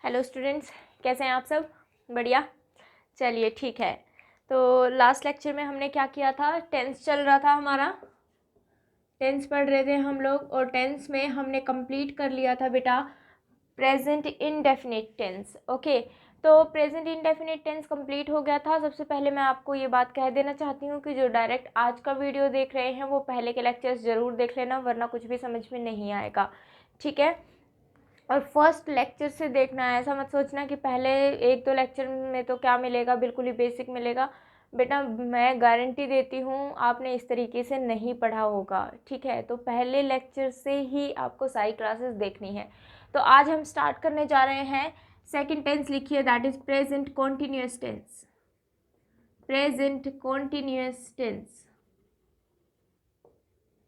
Hello students, कैसे हैं आप सब? बढ़िया। चलिए ठीक है। तो लास्ट लेक्चर में हमने क्या किया था? टेंस चल रहा था हमारा, टेंस पढ़ रहे थे हम लोग, और टेंस में हमने कंप्लीट कर लिया था बेटा प्रेजेंट इंडेफिनिट टेंस। ओके, तो प्रेजेंट इंडेफिनिट टेंस कंप्लीट हो गया था। सबसे पहले मैं आपको ये बात कह देना चाहती हूँ कि जो डायरेक्ट आज का वीडियो देख रहे हैं वो पहले के लेक्चर्स ज़रूर देख लेना, वरना कुछ भी समझ में नहीं आएगा, ठीक है? और फर्स्ट लेक्चर से देखना है, ऐसा मत सोचना कि पहले एक दो लेक्चर में तो क्या मिलेगा, बिल्कुल ही बेसिक मिलेगा। बेटा मैं गारंटी देती हूँ आपने इस तरीके से नहीं पढ़ा होगा, ठीक है? तो पहले लेक्चर से ही आपको सारी क्लासेस देखनी है। तो आज हम स्टार्ट करने जा रहे हैं। सेकंड टेंस लिखिए, that is present continuous tense. Present continuous tense,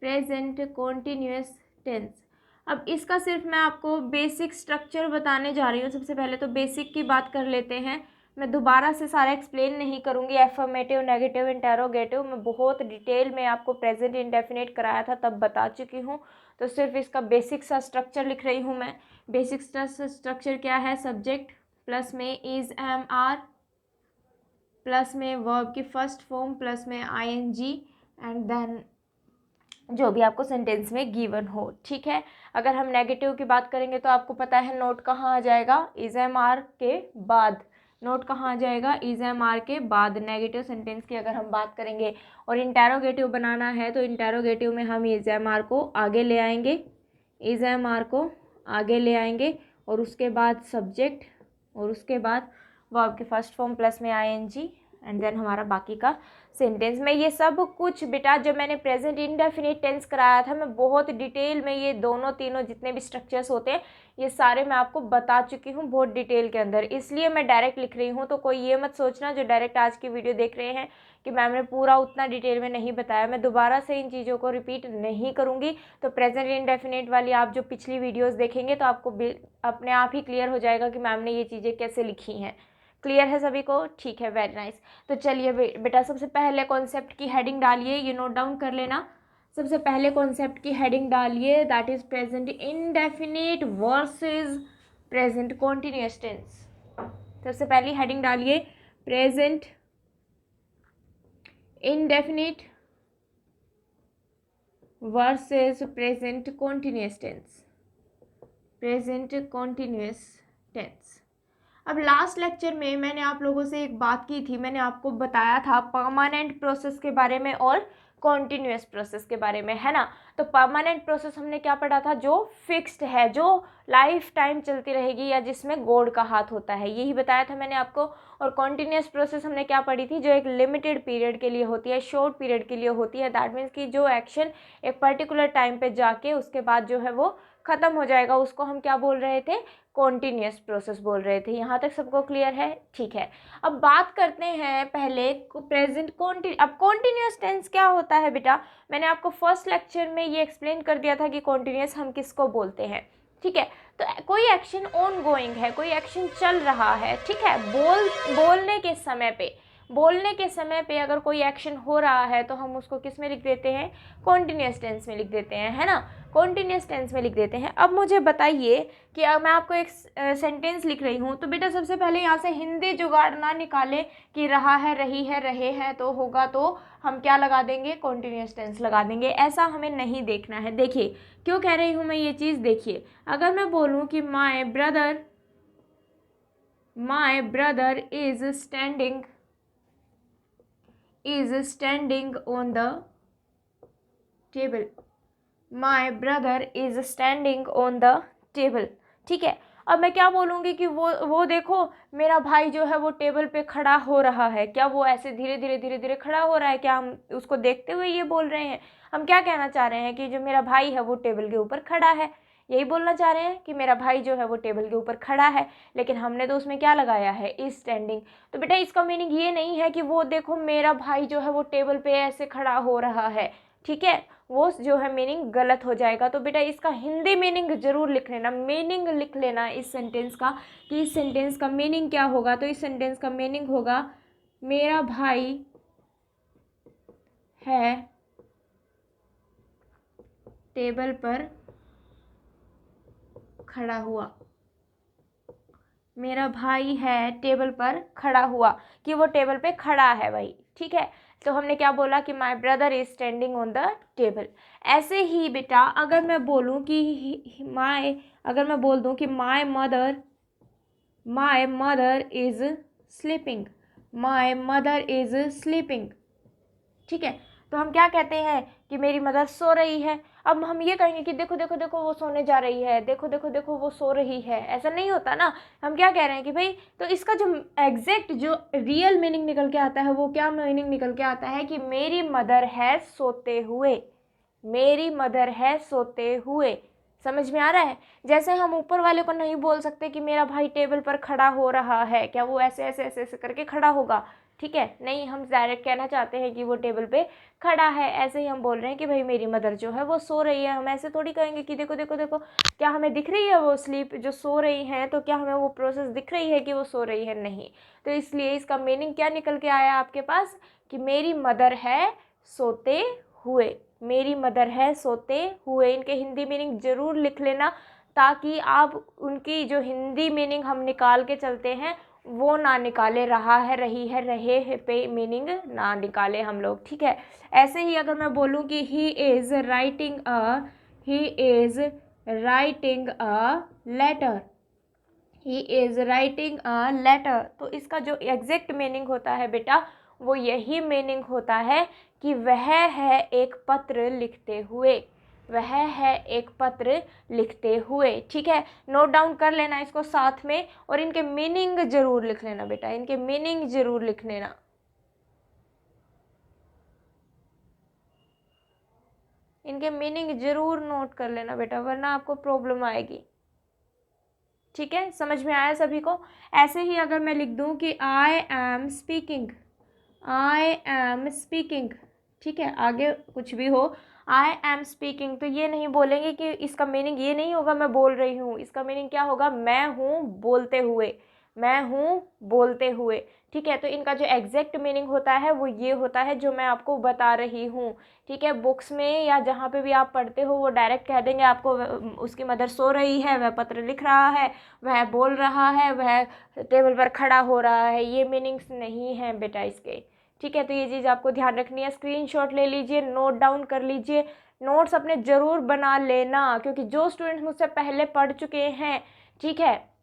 present continuous tense. अब इसका सिर्फ मैं आपको बेसिक स्ट्रक्चर बताने जा रही हूँ। सबसे पहले तो बेसिक की बात कर लेते हैं। मैं दोबारा से सारा एक्सप्लेन नहीं करूँगी। एफर्मेटिव, नेगेटिव, इंटेरोगेटिव मैं बहुत डिटेल में आपको प्रेजेंट इंडेफिनिट कराया था, तब बता चुकी हूँ। तो सिर्फ इसका बेसिक सा स्ट्रक्चर लिख रही हूँ मैं। बेसिक स्ट्रक्चर क्या है? सब्जेक्ट प्लस में इज, एम, आर, प्लस में वर्ब की फर्स्ट फॉर्म, प्लस में आईएनजी, एंड देन जो भी आपको सेंटेंस में गिवन हो, ठीक है? अगर हम नेगेटिव की बात करेंगे तो आपको पता है नोट कहाँ आ जाएगा? इज एम आर के बाद। नोट कहाँ आ जाएगा? इज एम आर के बाद नेगेटिव सेंटेंस की अगर हम बात करेंगे। और इंटेरोगेटिव बनाना है तो इंटेरोगेटिव में हम इज एम आर को आगे ले आएंगे, इज एम आर को आगे ले आएंगे, और उसके बाद सब्जेक्ट, और उसके बाद वर्ब के फर्स्ट फॉर्म प्लस में आईएनजी, एंड देन हमारा बाकी का सेंटेंस में। ये सब कुछ बेटा जब मैंने प्रेजेंट इंडेफिनिट टेंस कराया था, मैं बहुत डिटेल में ये दोनों तीनों जितने भी स्ट्रक्चर्स होते हैं ये सारे मैं आपको बता चुकी हूँ बहुत डिटेल के अंदर, इसलिए मैं डायरेक्ट लिख रही हूँ। तो कोई ये मत सोचना जो डायरेक्ट आज की वीडियो देख रहे हैं कि मैम ने पूरा उतना डिटेल में नहीं बताया। मैं दोबारा से इन चीज़ों को रिपीट नहीं करूँगी। तो प्रेजेंट इंडेफिनिट वाली आप जो पिछली वीडियोज़ देखेंगे तो आपको अपने आप ही क्लियर हो जाएगा कि मैम ने ये चीज़ें कैसे लिखी हैं। क्लियर है सभी को? ठीक है, वेरी नाइस। तो चलिए बेटा सबसे पहले कॉन्सेप्ट की हेडिंग डालिए, ये नोट डाउन कर लेना। सबसे पहले कॉन्सेप्ट की हेडिंग डालिए, that is present indefinite versus present continuous tense. सबसे पहली हेडिंग डालिए, present indefinite versus present continuous tense. Present continuous tense. अब लास्ट लेक्चर में मैंने आप लोगों से एक बात की थी, मैंने आपको बताया था परमानेंट प्रोसेस के बारे में और कॉन्टिन्यूअस प्रोसेस के बारे में, है ना? तो परमानेंट प्रोसेस हमने क्या पढ़ा था? जो फिक्स्ड है, जो लाइफ टाइम चलती रहेगी, या जिसमें गॉड का हाथ होता है, यही बताया था मैंने आपको। और कॉन्टिन्यूअस प्रोसेस हमने क्या पढ़ी थी? जो एक लिमिटेड पीरियड के लिए होती है, शॉर्ट पीरियड के लिए होती है। दैट मीन्स कि जो एक्शन एक पर्टिकुलर टाइम पे जाके उसके बाद जो है वो खत्म हो जाएगा, उसको हम क्या बोल रहे थे? कॉन्टिन्यूअस प्रोसेस बोल रहे थे। यहाँ तक सबको क्लियर है? ठीक है। अब बात करते हैं पहले प्रेजेंट अब कॉन्टिन्यूअस टेंस क्या होता है बेटा? मैंने आपको फर्स्ट लेक्चर में ये एक्सप्लेन कर दिया था कि कॉन्टिन्यूअस हम किसको बोलते हैं, ठीक है? तो कोई एक्शन ऑन गोइंग है, कोई एक्शन चल रहा है, ठीक है? बोलने के समय पे अगर कोई एक्शन हो रहा है तो हम उसको किस में लिख देते हैं? कॉन्टिन्यूअस टेंस में लिख देते हैं, है ना? कॉन्टिन्यूअस टेंस में लिख देते हैं। अब मुझे बताइए कि मैं आपको एक सेंटेंस लिख रही हूँ, तो बेटा सबसे पहले यहाँ से हिंदी जुगाड़ ना निकाले कि रहा है, रही है, रहे हैं, तो होगा, तो हम क्या लगा देंगे? कॉन्टिन्यूअस टेंस लगा देंगे। ऐसा हमें नहीं देखना है। देखिए क्यों कह रही हूँ मैं ये चीज़, देखिए अगर मैं बोलूँ कि my brother is standing on the table, my brother is standing on the table, ठीक है? अब मैं क्या बोलूँगी कि वो देखो मेरा भाई जो है वो टेबल पे खड़ा हो रहा है। क्या वो ऐसे धीरे धीरे खड़ा हो रहा है? क्या हम उसको देखते हुए ये बोल रहे हैं? हम क्या कहना चाह रहे हैं कि जो मेरा भाई है वो टेबल के ऊपर खड़ा है, यही बोलना चाह रहे हैं कि मेरा भाई जो है वो टेबल के ऊपर खड़ा है। लेकिन हमने तो उसमें क्या लगाया है? Is standing. तो बेटा इसका मीनिंग ये नहीं है कि वो देखो मेरा भाई जो है वो टेबल पे ऐसे खड़ा हो रहा है, ठीक है? वो जो है मीनिंग गलत हो जाएगा। तो बेटा इसका हिंदी मीनिंग जरूर लिख लेना, मीनिंग लिख लेना इस सेंटेंस का, कि इस सेंटेंस का मीनिंग क्या होगा। तो इस सेंटेंस का मीनिंग होगा मेरा भाई है टेबल पर खड़ा हुआ, मेरा भाई है टेबल पर खड़ा हुआ, कि वो टेबल पे खड़ा है भाई, ठीक है। तो हमने क्या बोला कि my brother is standing on the table. ऐसे ही बेटा अगर मैं बोलूँ कि अगर मैं बोल दूँ कि my mother is sleeping, my mother is sleeping, ठीक है। तो हम क्या कहते हैं कि मेरी मदर सो रही है। अब हम ये कहेंगे कि देखो देखो देखो वो सोने जा रही है, देखो देखो देखो वो सो रही है, ऐसा नहीं होता ना। हम क्या कह रहे हैं कि भाई, तो इसका जो एग्जैक्ट जो रियल मीनिंग निकल के आता है वो क्या मीनिंग निकल के आता है कि मेरी मदर है सोते हुए, मेरी मदर है सोते हुए। समझ में आ रहा है। जैसे हम ऊपर वाले को नहीं बोल सकते कि मेरा भाई टेबल पर खड़ा हो रहा है, क्या वो ऐसे ऐसे ऐसे ऐसे करके खड़ा होगा, ठीक है, नहीं, हम डायरेक्ट कहना चाहते हैं कि वो टेबल पे खड़ा है। ऐसे ही हम बोल रहे हैं कि भाई मेरी मदर जो है वो सो रही है। हम ऐसे थोड़ी कहेंगे कि देखो देखो देखो, क्या हमें दिख रही है वो स्लीप जो सो रही हैं, तो क्या हमें वो प्रोसेस दिख रही है कि वो सो रही है, नहीं। तो इसलिए इसका मीनिंग क्या निकल के आया आपके पास कि मेरी मदर है सोते हुए, मेरी मदर है सोते हुए। इनके हिंदी मीनिंग ज़रूर लिख लेना, ताकि आप उनकी जो हिंदी मीनिंग हम निकाल के चलते हैं वो ना निकाले, रहा है, रही है, रहे है पे मीनिंग ना निकाले हम लोग, ठीक है। ऐसे ही अगर मैं बोलूँ कि he is writing a letter, he is writing a letter, तो इसका जो एग्जैक्ट मीनिंग होता है बेटा वो यही मीनिंग होता है कि वह है एक पत्र लिखते हुए, वह है एक पत्र लिखते हुए, ठीक है। नोट डाउन कर लेना इसको साथ में, और इनके मीनिंग जरूर लिख लेना बेटा, इनके मीनिंग जरूर लिख लेना। इनके मीनिंग जरूर नोट कर लेना बेटा, वरना आपको प्रॉब्लम आएगी, ठीक है। समझ में आया सभी को। ऐसे ही अगर मैं लिख दूं कि I am speaking, I am speaking, ठीक है, आगे कुछ भी हो, आई एम स्पीकिंग, तो ये नहीं बोलेंगे कि इसका मीनिंग ये नहीं होगा मैं बोल रही हूँ, इसका मीनिंग क्या होगा, मैं हूँ बोलते हुए, मैं हूँ बोलते हुए, ठीक है। तो इनका जो एग्जैक्ट मीनिंग होता है वो ये होता है जो मैं आपको बता रही हूँ, ठीक है। बुक्स में या जहाँ पे भी आप पढ़ते हो वो डायरेक्ट कह देंगे आपको उसकी मदर सो रही है, वह पत्र लिख रहा है, वह बोल रहा है, वह टेबल पर खड़ा हो रहा है, ये मीनिंग्स नहीं है बेटा इसके, ठीक है। तो ये चीज़ आपको ध्यान रखनी है। स्क्रीनशॉट ले लीजिए, नोट डाउन कर लीजिए, नोट्स अपने ज़रूर बना लेना, क्योंकि जो स्टूडेंट्स मुझसे पहले पढ़ चुके हैं, ठीक है,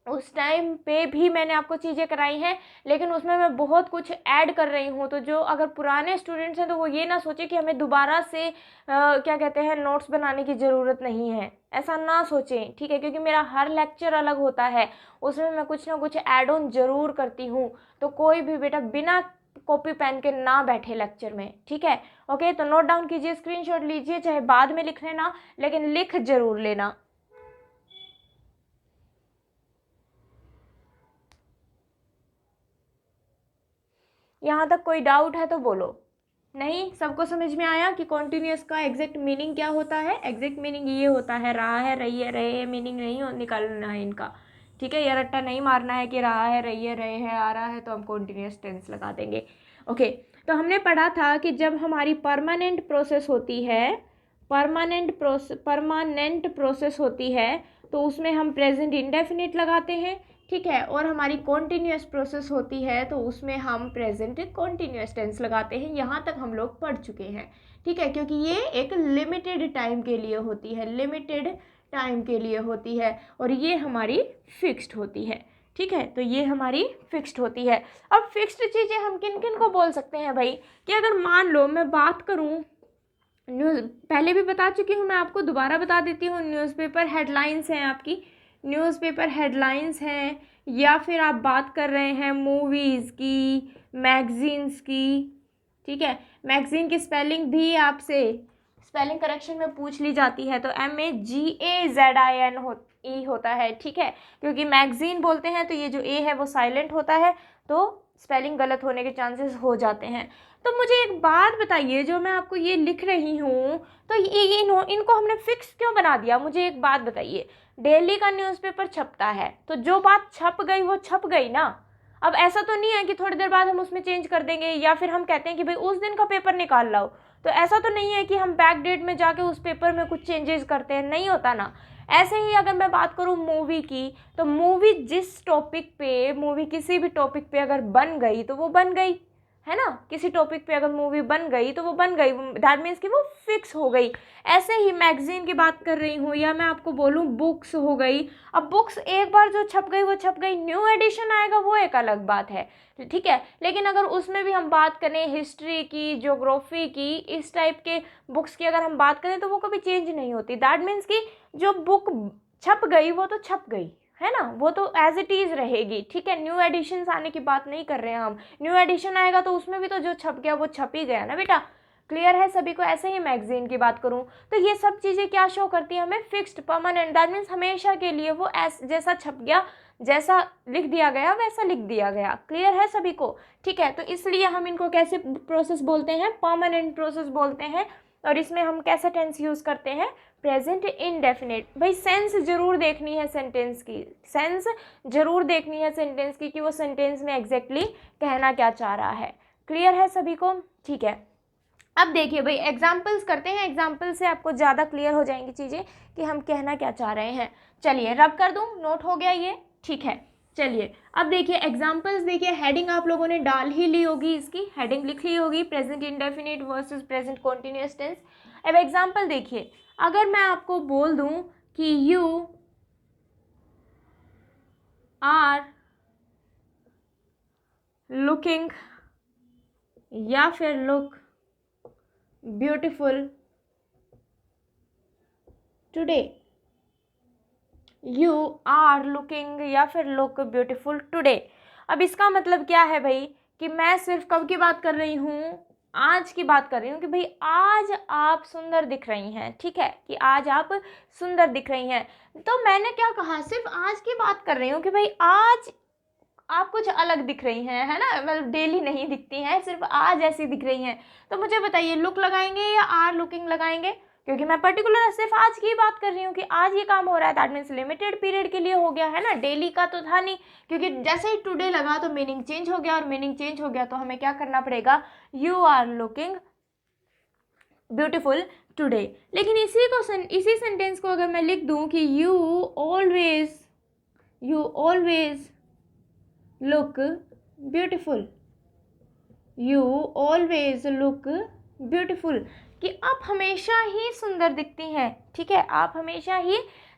उस टाइम पे भी मैंने आपको चीज़ें कराई हैं, लेकिन उसमें मैं बहुत कुछ ऐड कर रही हूँ। तो जो अगर पुराने स्टूडेंट्स हैं तो वो ये ना सोचे कि हमें दोबारा से क्या कहते हैं नोट्स बनाने की ज़रूरत नहीं है, ऐसा ना सोचें, ठीक है, क्योंकि मेरा हर लेक्चर अलग होता है, उसमें मैं कुछ ना कुछ ऐड ऑन ज़रूर करती हूँ। तो कोई भी बेटा बिना कॉपी पेन के ना बैठे लेक्चर में, ठीक है। ओके, तो नोट डाउन कीजिए, स्क्रीनशॉट लीजिए, चाहे बाद में लिख लेना, लेकिन लिख ज़रूर लेना। यहाँ तक कोई डाउट है तो बोलो। नहीं, सबको समझ में आया कि कॉन्टिन्यूस का एग्जैक्ट मीनिंग क्या होता है। एग्जैक्ट मीनिंग ये होता है, रहा है, रही है, रहे है, मीनिंग नहीं निकालना है इनका, ठीक है। ये रट्टा नहीं मारना है कि रहा है, रही है, रहे है, आ रहा है तो हम कॉन्टिन्यूस टेंस लगा देंगे। ओके, तो हमने पढ़ा था कि जब हमारी परमानेंट प्रोसेस होती है, परमानेंट प्रोसेस होती है तो उसमें हम प्रेजेंट इंडेफिनिट लगाते हैं, ठीक है। और हमारी कॉन्टिन्यूस प्रोसेस होती है तो उसमें हम प्रेजेंट कॉन्टिन्यूस टेंस लगाते हैं। यहाँ तक हम लोग पढ़ चुके हैं, ठीक है, क्योंकि ये एक लिमिटेड टाइम के लिए होती है, लिमिटेड टाइम के लिए होती है, और ये हमारी फिक्स्ड होती है, ठीक है। तो ये हमारी फिक्स्ड होती है। अब फिक्स्ड चीज़ें हम किन किन को बोल सकते हैं भाई, कि अगर मान लो मैं बात करूँ, न्यूज़ पहले भी बता चुकी हूँ, मैं आपको दोबारा बता देती हूँ। न्यूज़पेपर हेडलाइंस हैं आपकी, न्यूज़पेपर हेडलाइंस हैं, या फिर आप बात कर रहे हैं मूवीज़ की, मैगजीन्स की, ठीक है। मैगजीन की स्पेलिंग भी आपसे स्पेलिंग करेक्शन में पूछ ली जाती है, तो MAGAZIN होता है, ठीक है, क्योंकि मैगजीन बोलते हैं तो ये जो ए है वो साइलेंट होता है, तो स्पेलिंग गलत होने के चांसेस हो जाते हैं। तो मुझे एक बात बताइए, जो मैं आपको ये लिख रही हूँ तो ये इनको हमने फिक्स क्यों बना दिया, मुझे एक बात बताइए। डेली का न्यूज़पेपर छपता है तो जो बात छप गई वो छप गई ना। अब ऐसा तो नहीं है कि थोड़ी देर बाद हम उसमें चेंज कर देंगे, या फिर हम कहते हैं कि भाई उस दिन का पेपर निकाल लाओ, तो ऐसा तो नहीं है कि हम बैक डेट में जाके उस पेपर में कुछ चेंजेस करते हैं, नहीं होता ना। ऐसे ही अगर मैं बात करूँ मूवी की, तो मूवी जिस टॉपिक पे, मूवी किसी भी टॉपिक पे अगर बन गई तो वो बन गई, है ना। किसी टॉपिक पे अगर मूवी बन गई तो वो बन गई, दैट मीन्स कि वो फिक्स हो गई। ऐसे ही मैगजीन की बात कर रही हूँ, या मैं आपको बोलूँ बुक्स हो गई। अब बुक्स एक बार जो छप गई वो छप गई, न्यू एडिशन आएगा वो एक अलग बात है, ठीक है। लेकिन अगर उसमें भी हम बात करें हिस्ट्री की, ज्योग्राफी की, इस टाइप के बुक्स की अगर हम बात करें तो वो कभी चेंज नहीं होती। दैट मीन्स कि जो बुक छप गई वो तो छप गई, है ना, वो तो एज इट इज़ रहेगी, ठीक है। न्यू एडिशंस आने की बात नहीं कर रहे हैं हम, न्यू एडिशन आएगा तो उसमें भी तो जो छप गया वो छप ही गया ना बेटा। क्लियर है सभी को। ऐसे ही मैगजीन की बात करूं तो ये सब चीज़ें क्या शो करती है हमें, फिक्स्ड, परमानेंट, दैट मीन्स हमेशा के लिए वो जैसा छप गया, जैसा लिख दिया गया वैसा लिख दिया गया। क्लियर है सभी को, ठीक है। तो इसलिए हम इनको कैसे प्रोसेस बोलते हैं, परमानेंट प्रोसेस बोलते हैं। और इसमें हम कैसा टेंस यूज़ करते हैं, प्रेजेंट इंडेफिनिट। भाई सेंस जरूर देखनी है सेंटेंस की, सेंस जरूर देखनी है सेंटेंस की कि वो सेंटेंस में एग्जैक्टली कहना क्या चाह रहा है। क्लियर है सभी को, ठीक है। अब देखिए भाई एग्जाम्पल्स करते हैं, एग्जाम्पल से आपको ज़्यादा क्लियर हो जाएंगी चीज़ें कि हम कहना क्या चाह रहे हैं। चलिए रब कर दूं, नोट हो गया ये, ठीक है। चलिए अब देखिए एग्जाम्पल्स, देखिए हेडिंग आप लोगों ने डाल ही ली होगी, इसकी हेडिंग लिख ली होगी, present indefinite versus present continuous tense. अब एग्जाम्पल देखिए, अगर मैं आपको बोल दूं कि यू आर लुकिंग या फिर look beautiful today, you are looking या फिर लुक ब्यूटिफुल टुडे। अब इसका मतलब क्या है भाई, कि मैं सिर्फ कब की बात कर रही हूँ, आज की बात कर रही हूँ कि भाई आज आप सुंदर दिख रही हैं, ठीक है, कि आज आप सुंदर दिख रही हैं। तो मैंने क्या कहा, सिर्फ आज की बात कर रही हूँ कि भाई आज आप कुछ अलग दिख रही हैं, है ना, मतलब डेली नहीं दिखती हैं, सिर्फ आज ऐसी दिख रही हैं। तो मुझे बताइए लुक लगाएंगे या आर लुकिंग लगाएंगे, क्योंकि मैं पर्टिकुलर सिर्फ आज की बात कर रही हूँ कि आज ये काम हो रहा है, दैट मीन्स लिमिटेड पीरियड के लिए हो गया, है ना, डेली का तो था नहीं। क्योंकि जैसे ही टुडे लगा तो मीनिंग चेंज हो गया, और मीनिंग चेंज हो गया तो हमें क्या करना पड़ेगा, you are looking beautiful today. लेकिन इसी सेंटेंस को अगर मैं लिख दूं कि you always look beautiful, you always look beautiful, कि आप हमेशा ही सुंदर दिखती हैं, ठीक है, आप हमेशा ही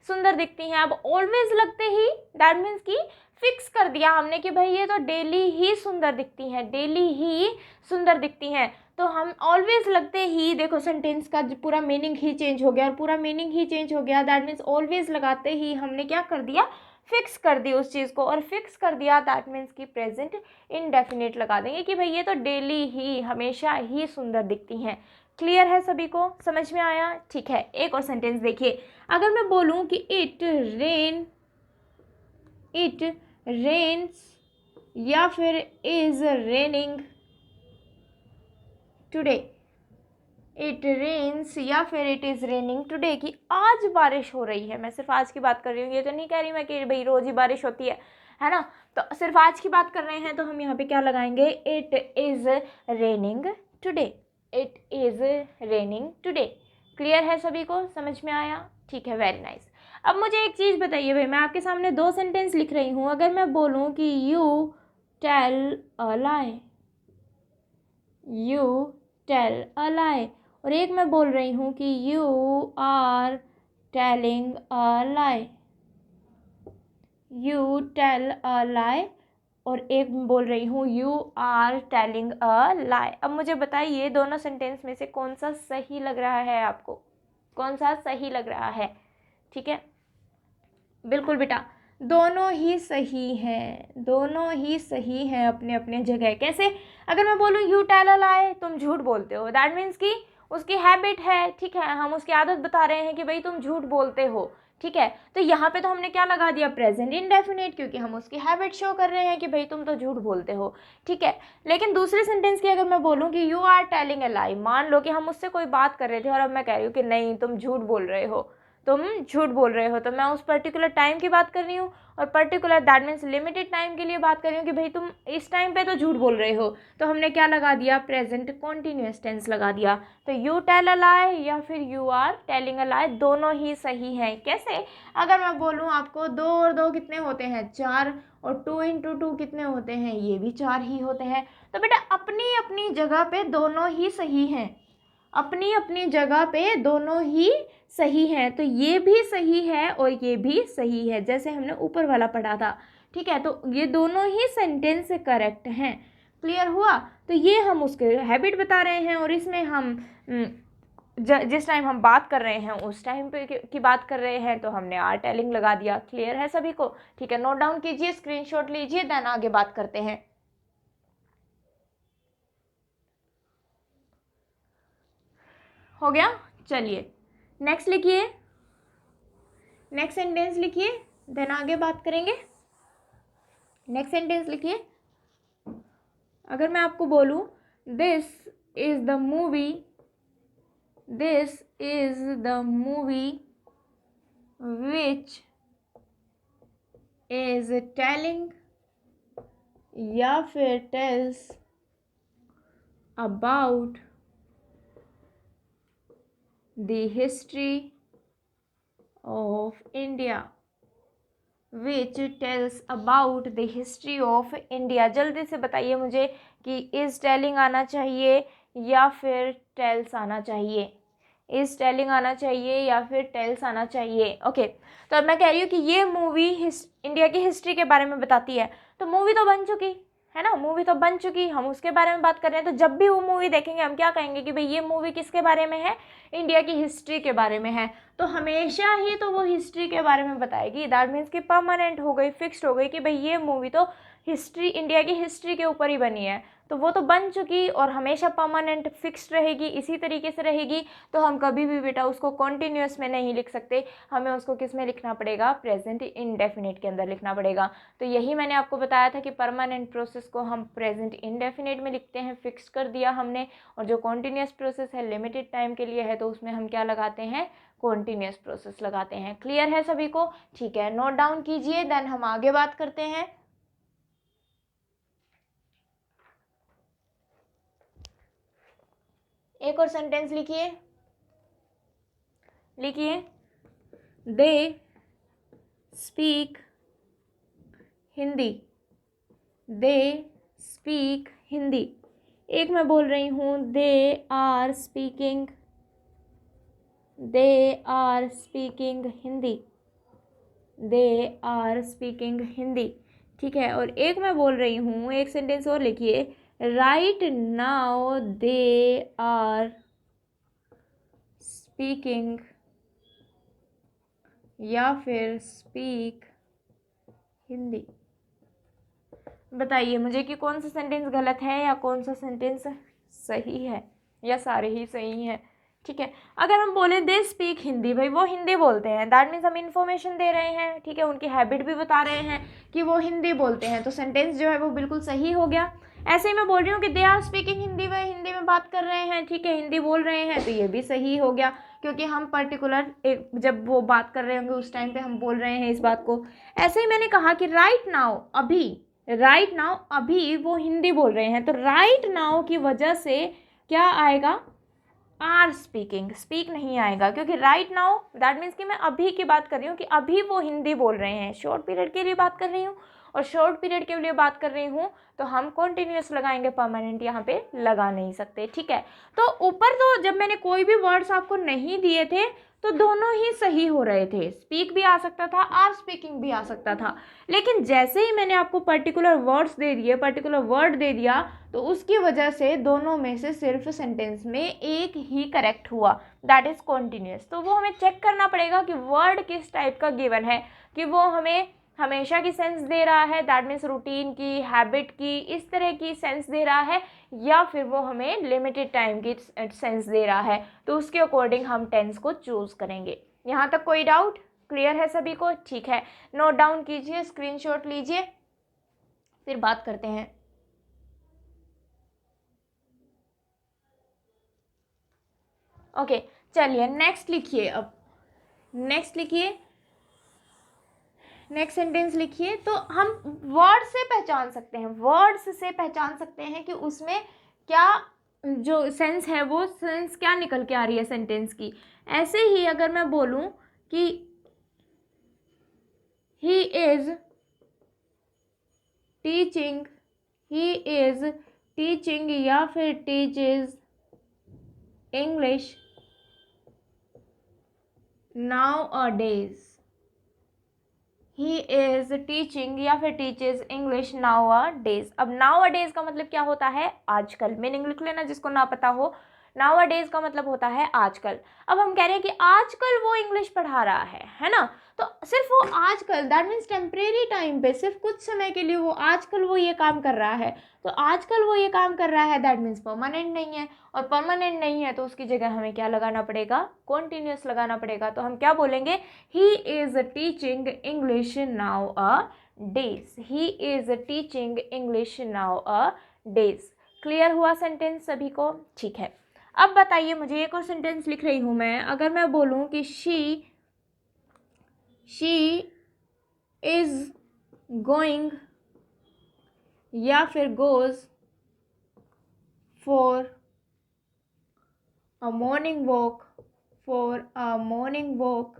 सुंदर दिखती हैं। अब ऑलवेज लगते ही दैट मीन्स कि फिक्स कर दिया हमने कि भाई ये तो डेली ही सुंदर दिखती हैं, डेली ही सुंदर दिखती हैं। तो हम ऑलवेज लगते ही, देखो सेंटेंस का पूरा मीनिंग ही चेंज हो गया, और पूरा मीनिंग ही चेंज हो गया, दैट मीन्स ऑलवेज लगाते ही हमने क्या कर दिया, फिक्स कर दी उस चीज़ को, और फिक्स कर दिया दैट मीन्स कि प्रेजेंट इंडेफिनिट लगा देंगे कि भाई ये तो डेली ही, हमेशा ही सुंदर दिखती हैं। क्लियर है सभी को, समझ में आया, ठीक है। एक और सेंटेंस देखिए, अगर मैं बोलूं कि इट रेन्स या फिर is raining today, it rains या फिर इट इज़ रेनिंग टुडे, कि आज बारिश हो रही है। मैं सिर्फ आज की बात कर रही हूँ, ये तो नहीं कह रही मैं कि भाई रोज़ ही बारिश होती है ना। तो सिर्फ आज की बात कर रहे हैं तो हम यहाँ पे क्या लगाएंगे, it is raining today, it is raining today. Clear है सभी को, समझ में आया, ठीक है, वेरी नाइस। अब मुझे एक चीज़ बताइए भाई, मैं आपके सामने दो सेंटेंस लिख रही हूँ, अगर मैं बोलूँ कि you tell a lie, you tell a lie, और एक मैं बोल रही हूँ कि you are telling a lie, you tell a lie, और एक बोल रही हूँ you are telling a lie. अब मुझे बताइए दोनों सेंटेंस में से कौन सा सही लग रहा है आपको, कौन सा सही लग रहा है, ठीक है। बिल्कुल बेटा, दोनों ही सही हैं, दोनों ही सही हैं अपने अपने जगह। कैसे, अगर मैं बोलूँ यू टेल अ लाई, तुम झूठ बोलते हो, दैट मीन्स कि उसकी हैबिट है, ठीक है, हम उसकी आदत बता रहे हैं कि भाई तुम झूठ बोलते हो, ठीक है। तो यहाँ पे तो हमने क्या लगा दिया, प्रेजेंट इंडेफिनिट, क्योंकि हम उसकी हैबिट शो कर रहे हैं कि भाई तुम तो झूठ बोलते हो, ठीक है। लेकिन दूसरे सेंटेंस की अगर मैं बोलूँ कि यू आर टेलिंग अ लाई, मान लो कि हम उससे कोई बात कर रहे थे और अब मैं कह रही हूँ कि नहीं तुम झूठ बोल रहे हो, तुम झूठ बोल रहे हो। तो मैं उस पर्टिकुलर टाइम की बात कर रही हूँ, और particular that means limited time के लिए बात कर रही हूँ कि भाई तुम इस टाइम पे तो झूठ बोल रहे हो। तो हमने क्या लगा दिया, प्रेजेंट कॉन्टिन्यूस टेंस लगा दिया। तो यू टेल अ लाई या फिर यू आर टेलिंग अ लाई, दोनों ही सही हैं। कैसे, अगर मैं बोलूँ आपको 2 और 2 कितने होते हैं, 4, और 2 इंटू 2 कितने होते हैं, ये भी 4 ही होते हैं। तो बेटा अपनी अपनी जगह पे दोनों ही सही हैं, अपनी अपनी जगह पे दोनों ही सही हैं। तो ये भी सही है और ये भी सही है, जैसे हमने ऊपर वाला पढ़ा था। ठीक है, तो ये दोनों ही सेंटेंस करेक्ट हैं। क्लियर हुआ। तो ये हम उसके हैबिट बता रहे हैं, और इसमें हम जिस टाइम हम बात कर रहे हैं उस टाइम पे की बात कर रहे हैं, तो हमने आर टेलिंग लगा दिया। क्लियर है सभी को। ठीक है, नोट डाउन कीजिए, स्क्रीनशॉट लीजिए, देन आगे बात करते हैं। हो गया। चलिए नेक्स्ट लिखिए, नेक्स्ट सेंटेंस लिखिए, देन आगे बात करेंगे। नेक्स्ट सेंटेंस लिखिए। अगर मैं आपको बोलूं this is the movie, this is the movie which is telling या फिर tells about the history of India, which tells about the history of India. जल्दी से बताइए मुझे कि इज टेलिंग आना चाहिए या फिर टेल्स आना चाहिए, इज टेलिंग आना चाहिए या फिर टेल्स आना चाहिए। ओके, तो मैं कह रही हूँ कि ये मूवी इंडिया की हिस्ट्री के बारे में बताती है। तो मूवी तो बन चुकी है ना, मूवी तो बन चुकी, हम उसके बारे में बात कर रहे हैं। तो जब भी वो मूवी देखेंगे हम क्या कहेंगे कि भाई ये मूवी किसके बारे में है, इंडिया की हिस्ट्री के बारे में है। तो हमेशा ही तो वो हिस्ट्री के बारे में बताएगी। दैट मीन्स कि परमानेंट हो गई, फिक्स्ड हो गई कि भाई ये मूवी तो हिस्ट्री, इंडिया की हिस्ट्री के ऊपर ही बनी है। तो वो तो बन चुकी और हमेशा परमानेंट फिक्स्ड रहेगी, इसी तरीके से रहेगी। तो हम कभी भी बेटा उसको कॉन्टिन्यूस में नहीं लिख सकते, हमें उसको किस में लिखना पड़ेगा, प्रेजेंट इंडेफिनिट के अंदर लिखना पड़ेगा। तो यही मैंने आपको बताया था कि परमानेंट प्रोसेस को हम प्रेजेंट इंडेफिनिट में लिखते हैं, फिक्स कर दिया हमने। और जो कॉन्टिन्यूस प्रोसेस है लिमिटेड टाइम के लिए है, तो उसमें हम क्या लगाते हैं, कॉन्टिन्यूस प्रोसेस लगाते हैं। क्लियर है सभी को। ठीक है, नोट डाउन कीजिए, देन हम आगे बात करते हैं। एक और सेंटेंस लिखिए, लिखिए they speak Hindi, they speak Hindi. एक मैं बोल रही हूँ they are speaking, they are speaking Hindi, they are speaking Hindi. ठीक है, और एक मैं बोल रही हूँ, एक सेंटेंस और लिखिए, right now they are speaking या फिर स्पीक हिंदी। बताइए मुझे कि कौन सा सेंटेंस गलत है या कौन सा सेंटेंस सही है, या सारे ही सही हैं। ठीक है, अगर हम बोले दे स्पीक हिंदी, भाई वो हिंदी बोलते हैं, दैट मीन्स हम इन्फॉर्मेशन दे रहे हैं। ठीक है, उनकी हैबिट भी बता रहे हैं कि वो हिंदी बोलते हैं, तो सेंटेंस जो है वो बिल्कुल सही हो गया। ऐसे ही मैं बोल रही हूँ कि दे आर स्पीकिंग हिंदी, वह हिंदी में बात कर रहे हैं, ठीक है, हिंदी बोल रहे हैं, तो ये भी सही हो गया, क्योंकि हम पर्टिकुलर जब वो बात कर रहे होंगे उस टाइम पे हम बोल रहे हैं इस बात को। ऐसे ही मैंने कहा कि राइट नाउ, अभी, राइट नाउ, अभी वो हिंदी बोल रहे हैं, तो राइट नाउ की वजह से क्या आएगा, आर स्पीकिंग, स्पीक नहीं आएगा, क्योंकि राइट नाउ दैट मीन्स कि मैं अभी की बात कर रही हूँ, कि अभी वो हिंदी बोल रहे हैं, शॉर्ट पीरियड के लिए बात कर रही हूँ, और शॉर्ट पीरियड के लिए बात कर रही हूँ, तो हम कॉन्टिन्यूस लगाएंगे, परमानेंट यहाँ पे लगा नहीं सकते। ठीक है, तो ऊपर तो जब मैंने कोई भी वर्ड्स आपको नहीं दिए थे तो दोनों ही सही हो रहे थे, स्पीक भी आ सकता था, आर स्पीकिंग भी आ सकता था। लेकिन जैसे ही मैंने आपको पर्टिकुलर वर्ड्स दे दिए, पर्टिकुलर वर्ड दे दिया, तो उसकी वजह से दोनों में से सिर्फ सेंटेंस में एक ही करेक्ट हुआ, दैट इज कॉन्टिन्यूस। तो वो हमें चेक करना पड़ेगा कि वर्ड किस टाइप का गिवन है, कि वो हमें हमेशा की सेंस दे रहा है, दैट मीन्स रूटीन की, हैबिट की, इस तरह की सेंस दे रहा है, या फिर वो हमें लिमिटेड टाइम की सेंस दे रहा है। तो उसके अकॉर्डिंग हम टेंस को चूज करेंगे। यहाँ तक कोई डाउट? क्लियर है सभी को? ठीक है, नोट डाउन कीजिए, स्क्रीनशॉट लीजिए, फिर बात करते हैं। ओके, चलिए नेक्स्ट लिखिए। अब नेक्स्ट लिखिए, नेक्स्ट सेंटेंस लिखिए। तो हम वर्ड से पहचान सकते हैं, वर्ड्स से पहचान सकते हैं कि उसमें क्या जो सेंस है वो सेंस क्या निकल के आ रही है सेंटेंस की। ऐसे ही अगर मैं बोलूं कि he is teaching, he is teaching या फिर teaches English nowadays, he is teaching या फिर टीचेज इंग्लिश nowadays। अब nowadays का मतलब क्या होता है, आजकल। मीनिंग लिख लेना जिसको ना पता हो। nowadays का मतलब होता है आजकल। अब हम कह रहे हैं कि आजकल वो इंग्लिश पढ़ा रहा है ना। तो सिर्फ वो आजकल, दैट मीन्स टेम्परेरी टाइम पे, सिर्फ कुछ समय के लिए वो आजकल वो ये काम कर रहा है। तो आजकल वो ये काम कर रहा है, दैट मीन्स परमानेंट नहीं है। और परमानेंट नहीं है तो उसकी जगह हमें क्या लगाना पड़ेगा, कॉन्टिन्यूस लगाना पड़ेगा। तो हम क्या बोलेंगे, he is teaching English now a days, he is teaching English now a days. Clear हुआ सेंटेंस सभी को? ठीक है। अब बताइए मुझे, एक और सेंटेंस लिख रही हूं मैं। अगर मैं बोलूं कि शी इज गोइंग या फिर goes for a morning walk, for a morning walk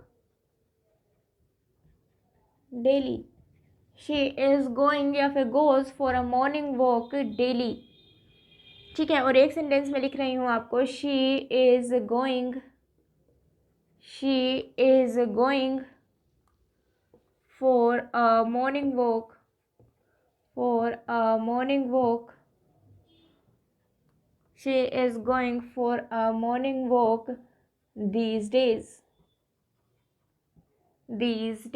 daily, she is going या फिर goes for a morning walk daily. ठीक है। और एक सेंटेंस में लिख रही हूँ आपको, she is going for a morning walk, for a morning walk, she is going for a morning walk these days, these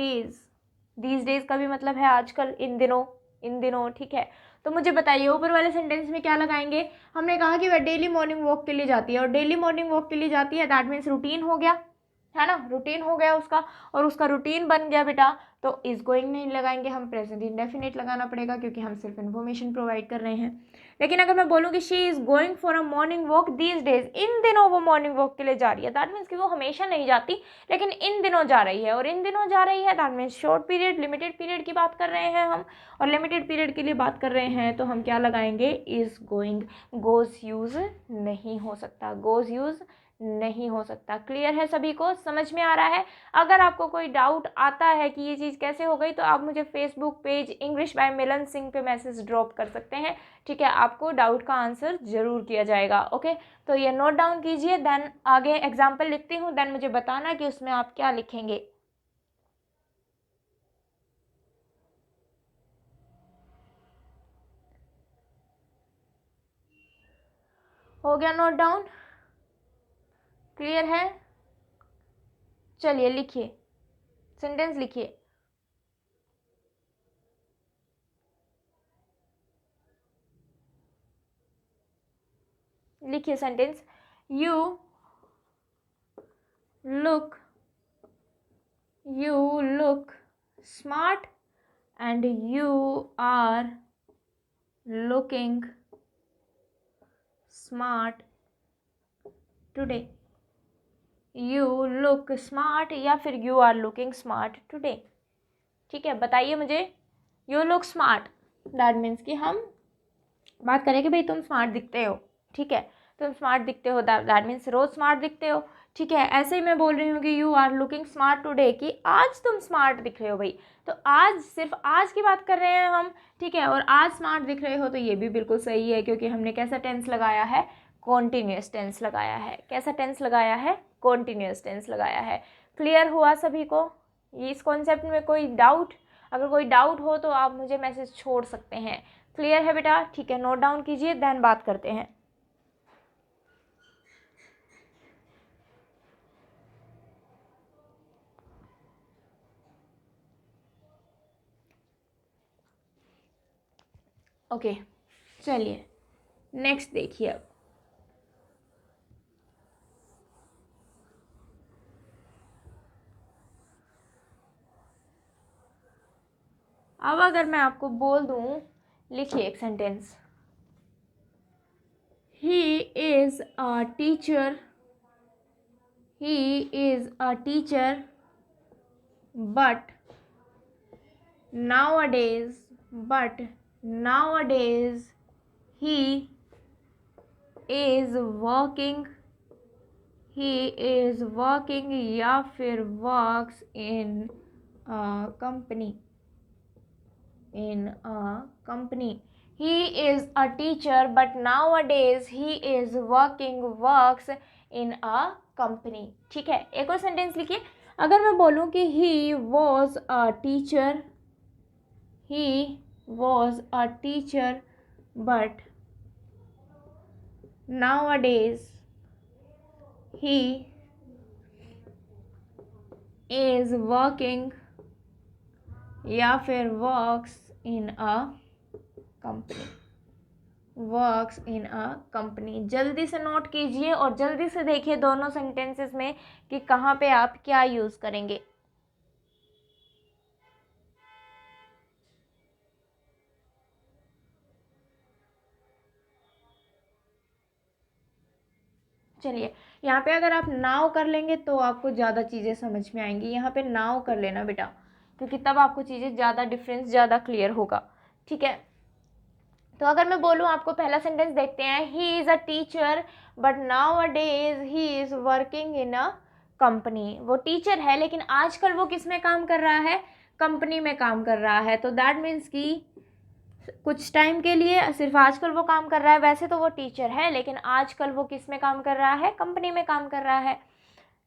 days का भी मतलब है आजकल, इन दिनों, इन दिनों। ठीक है। तो मुझे बताइए ऊपर वाले सेंटेंस में क्या लगाएंगे। हमने कहा कि वह डेली मॉर्निंग वॉक के लिए जाती है, और डेली मॉर्निंग वॉक के लिए जाती है, दैट मीन्स रूटीन हो गया, है ना, रूटीन हो गया उसका। और उसका रूटीन बन गया बेटा, तो इज गोइंग नहीं लगाएंगे, हम प्रेजेंट इंडेफिनिट लगाना पड़ेगा, क्योंकि हम सिर्फ इन्फॉर्मेशन प्रोवाइड कर रहे हैं। लेकिन अगर मैं बोलूँ कि she is going for a morning walk these days, इन दिनों वो मॉर्निंग वॉक के लिए जा रही है, दैट मीन्स कि वो हमेशा नहीं जाती, लेकिन इन दिनों जा रही है। और इन दिनों जा रही है that means short period, limited period की बात कर रहे हैं हम, और लिमिटेड पीरियड के लिए बात कर रहे हैं, तो हम क्या लगाएंगे, इज गोइंग। गोज यूज नहीं हो सकता, गोज यूज नहीं हो सकता। क्लियर है सभी को, समझ में आ रहा है? अगर आपको कोई डाउट आता है कि ये चीज़ कैसे हो गई, तो आप मुझे फेसबुक पेज इंग्लिश बाय मिलन सिंह पे मैसेज ड्रॉप कर सकते हैं। ठीक है, आपको डाउट का आंसर जरूर किया जाएगा। ओके, तो ये नोट डाउन कीजिए, देन आगे एग्जाम्पल लिखती हूँ, देन मुझे बताना कि उसमें आप क्या लिखेंगे। हो गया नोट डाउन? क्लियर है? चलिए लिखिए, सेंटेंस लिखिए। लिखिए sentence, you look smart and you are looking smart today, you look smart या फिर you are looking smart today। ठीक है, बताइए मुझे, you look smart that means कि हम बात करें कि भाई तुम स्मार्ट दिखते हो। ठीक है, तुम स्मार्ट दिखते हो, दैट मीन्स रोज स्मार्ट दिखते हो। ठीक है, ऐसे ही मैं बोल रही हूँ कि you are looking smart today, कि आज तुम स्मार्ट दिख रहे हो भाई। तो आज, सिर्फ आज की बात कर रहे हैं हम। ठीक है, और आज स्मार्ट दिख रहे हो, तो ये भी बिल्कुल सही है, क्योंकि हमने कैसा टेंस लगाया है, कॉन्टिन्यूस टेंस लगाया है। कैसा टेंस लगाया है, कॉन्टिन्यूस टेंस लगाया है। क्लियर हुआ सभी को? इस कॉन्सेप्ट में कोई डाउट? अगर कोई डाउट हो तो आप मुझे मैसेज छोड़ सकते हैं। क्लियर है बेटा? ठीक है, नोट डाउन कीजिए, देन बात करते हैं। ओके, चलिए नेक्स्ट देखिए। अब अगर मैं आपको बोल दूं, लिखिए एक sentence, he is a teacher, he is a teacher but nowadays he is working या फिर works in a company he is a teacher but nowadays he is works in a company। ठीक है, एक और सेंटेंस लिखिए। अगर मैं बोलूँ कि he was a teacher but nowadays he is working या फिर works in a company। जल्दी से नोट कीजिए और जल्दी से देखिए दोनों सेंटेंसेस में कि कहाँ पे आप क्या यूज करेंगे। चलिए, यहाँ पे अगर आप नाउ कर लेंगे तो आपको ज़्यादा चीज़ें समझ में आएंगी। यहाँ पे नाउ कर लेना बेटा, क्योंकि तब आपको चीज़ें ज़्यादा डिफरेंस ज़्यादा क्लियर होगा। ठीक है, तो अगर मैं बोलूँ आपको, पहला सेंटेंस देखते हैं। He is a teacher but now a days he is working in a company. वो टीचर है लेकिन आजकल वो किस में काम कर रहा है? कंपनी में काम कर रहा है। तो दैट मीन्स कि कुछ टाइम के लिए, सिर्फ आजकल वो काम कर रहा है। वैसे तो वो टीचर है लेकिन आजकल वो किस में काम कर रहा है? कंपनी में काम कर रहा है।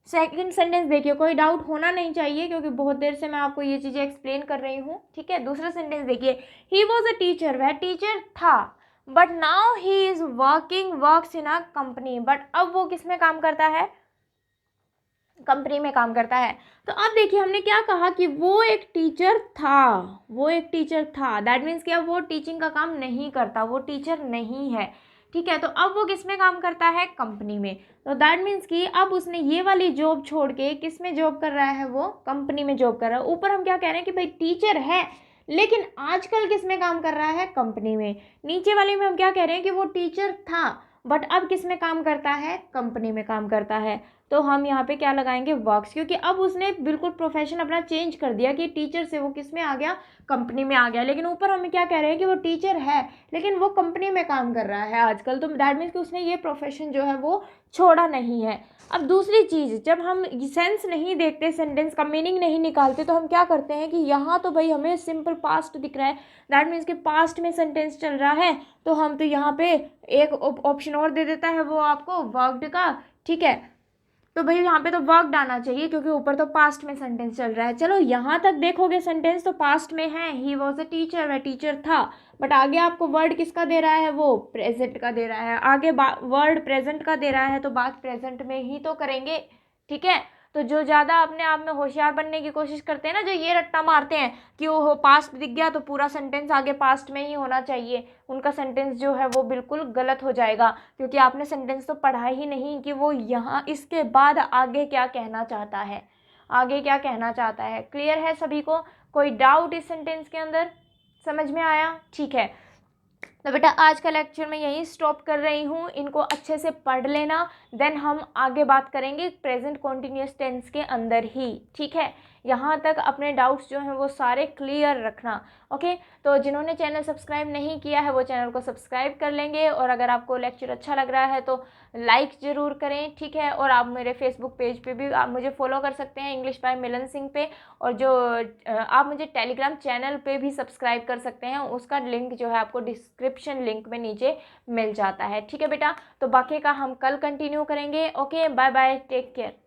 सेकंड सेंटेंस देखिए, कोई डाउट होना नहीं चाहिए क्योंकि बहुत देर से मैं आपको ये चीज़ें एक्सप्लेन कर रही हूँ। ठीक है, दूसरा सेंटेंस देखिए। ही वॉज अ टीचर, वह टीचर था, but now he is works in a company. But अब वो किस में काम करता है? कंपनी में काम करता है। तो अब देखिए, हमने क्या कहा कि वो एक टीचर था। दैट मीन्स कि अब वो टीचिंग का काम नहीं करता, वो टीचर नहीं है। ठीक है, तो अब वो किस में काम करता है? कंपनी में। तो दैट मीन्स कि अब उसने ये वाली जॉब छोड़ के किस में जॉब कर रहा है? वो कंपनी में जॉब कर रहा है। ऊपर हम क्या कह रहे हैं कि भाई टीचर है लेकिन आजकल किस में काम कर रहा है? कंपनी में। नीचे वाले में हम क्या कह रहे हैं कि वो टीचर था बट अब किस में काम करता है? कंपनी में काम करता है। तो हम यहाँ पे क्या लगाएंगे? वर्क्स, क्योंकि अब उसने बिल्कुल प्रोफेशन अपना चेंज कर दिया कि टीचर से वो किस में आ गया? कंपनी में आ गया। लेकिन ऊपर हम क्या कह रहे हैं कि वो टीचर है लेकिन वो कंपनी में काम कर रहा है आजकल। तो दैट मीन्स कि उसने ये प्रोफेशन जो है वो छोड़ा नहीं है। अब दूसरी चीज़, जब हम सेंस नहीं देखते, सेंटेंस का मीनिंग नहीं निकालते, तो हम क्या करते हैं कि यहाँ तो भाई हमें सिंपल पास्ट दिख रहा है। दैट मीन्स कि पास्ट में सेंटेंस चल रहा है, तो हम तो यहाँ पे एक ऑप्शन और दे देता है वो आपको वर्क्ड का। ठीक है, तो भाई यहाँ पे तो वर्कड आना चाहिए क्योंकि ऊपर तो पास्ट में सेंटेंस चल रहा है। चलो, यहाँ तक देखोगे सेंटेंस तो पास्ट में है, ही वॉज अ टीचर, वह टीचर था। बट आगे आपको वर्ड किसका दे रहा है? वो प्रेजेंट का दे रहा है। आगे वर्ड प्रेजेंट का दे रहा है तो बात प्रेजेंट में ही तो करेंगे। ठीक है, तो जो ज़्यादा अपने आप में होशियार बनने की कोशिश करते हैं ना, जो ये रट्टा मारते हैं कि वो पास्ट दिख गया तो पूरा सेंटेंस आगे पास्ट में ही होना चाहिए, उनका सेंटेंस जो है वो बिल्कुल गलत हो जाएगा। क्योंकि आपने सेंटेंस तो पढ़ा ही नहीं कि वो यहाँ इसके बाद आगे क्या कहना चाहता है, क्लियर है सभी को? कोई डाउट इस सेंटेंस के अंदर? समझ में आया? ठीक है, तो बेटा आज का लेक्चर मैं यहीं स्टॉप कर रही हूँ। इनको अच्छे से पढ़ लेना, देन हम आगे बात करेंगे प्रेजेंट कॉन्टिन्यूस टेंस के अंदर ही। ठीक है, यहाँ तक अपने डाउट्स जो हैं वो सारे क्लियर रखना। ओके, तो जिन्होंने चैनल सब्सक्राइब नहीं किया है वो चैनल को सब्सक्राइब कर लेंगे, और अगर आपको लेक्चर अच्छा लग रहा है तो लाइक ज़रूर करें। ठीक है, और आप मेरे फेसबुक पेज पे भी आप मुझे फॉलो कर सकते हैं, इंग्लिश बाय मिलन सिंह पे। और जो आप मुझे टेलीग्राम चैनल पे भी सब्सक्राइब कर सकते हैं, उसका लिंक जो है आपको डिस्क्रिप्शन लिंक में नीचे मिल जाता है। ठीक है बेटा, तो बाकी का हम कल कंटिन्यू करेंगे। Okay, bye bye, take care.